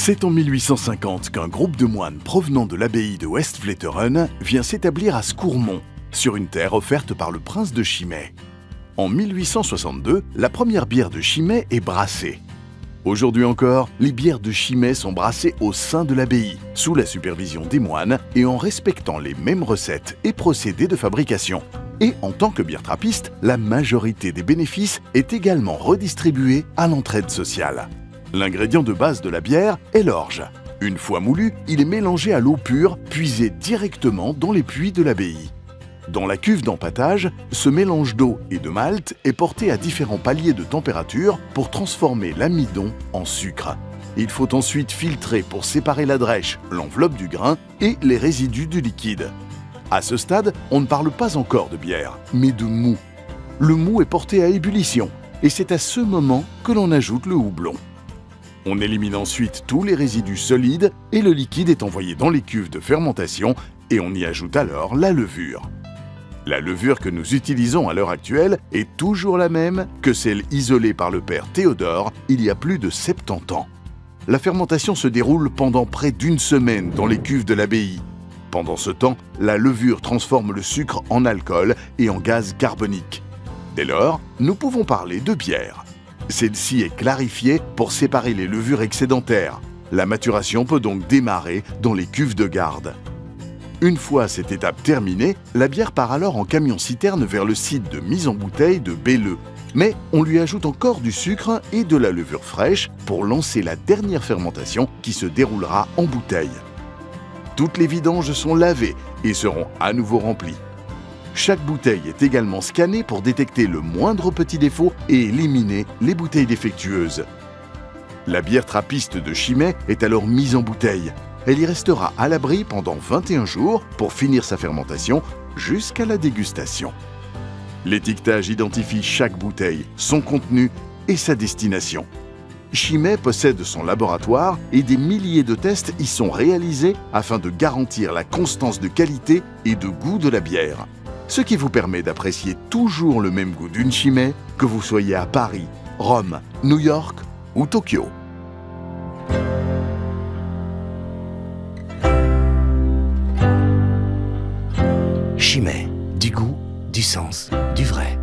C'est en 1850 qu'un groupe de moines provenant de l'abbaye de Westvleteren vient s'établir à Scourmont, sur une terre offerte par le prince de Chimay. En 1862, la première bière de Chimay est brassée. Aujourd'hui encore, les bières de Chimay sont brassées au sein de l'abbaye, sous la supervision des moines et en respectant les mêmes recettes et procédés de fabrication. Et en tant que bière trappiste, la majorité des bénéfices est également redistribuée à l'entraide sociale. L'ingrédient de base de la bière est l'orge. Une fois moulu, il est mélangé à l'eau pure, puisée directement dans les puits de l'abbaye. Dans la cuve d'empâtage, ce mélange d'eau et de malt est porté à différents paliers de température pour transformer l'amidon en sucre. Il faut ensuite filtrer pour séparer la drèche, l'enveloppe du grain et les résidus du liquide. À ce stade, on ne parle pas encore de bière, mais de mou. Le mou est porté à ébullition et c'est à ce moment que l'on ajoute le houblon. On élimine ensuite tous les résidus solides et le liquide est envoyé dans les cuves de fermentation et on y ajoute alors la levure. La levure que nous utilisons à l'heure actuelle est toujours la même que celle isolée par le père Théodore il y a plus de 70 ans. La fermentation se déroule pendant près d'une semaine dans les cuves de l'abbaye. Pendant ce temps, la levure transforme le sucre en alcool et en gaz carbonique. Dès lors, nous pouvons parler de bière. Celle-ci est clarifiée pour séparer les levures excédentaires. La maturation peut donc démarrer dans les cuves de garde. Une fois cette étape terminée, la bière part alors en camion-citerne vers le site de mise en bouteille de Belleux. Mais on lui ajoute encore du sucre et de la levure fraîche pour lancer la dernière fermentation qui se déroulera en bouteille. Toutes les vidanges sont lavées et seront à nouveau remplies. Chaque bouteille est également scannée pour détecter le moindre petit défaut et éliminer les bouteilles défectueuses. La bière trappiste de Chimay est alors mise en bouteille. Elle y restera à l'abri pendant 21 jours pour finir sa fermentation jusqu'à la dégustation. L'étiquetage identifie chaque bouteille, son contenu et sa destination. Chimay possède son laboratoire et des milliers de tests y sont réalisés afin de garantir la constance de qualité et de goût de la bière. Ce qui vous permet d'apprécier toujours le même goût d'une Chimay, que vous soyez à Paris, Rome, New York ou Tokyo. Chimay, du goût, du sens, du vrai.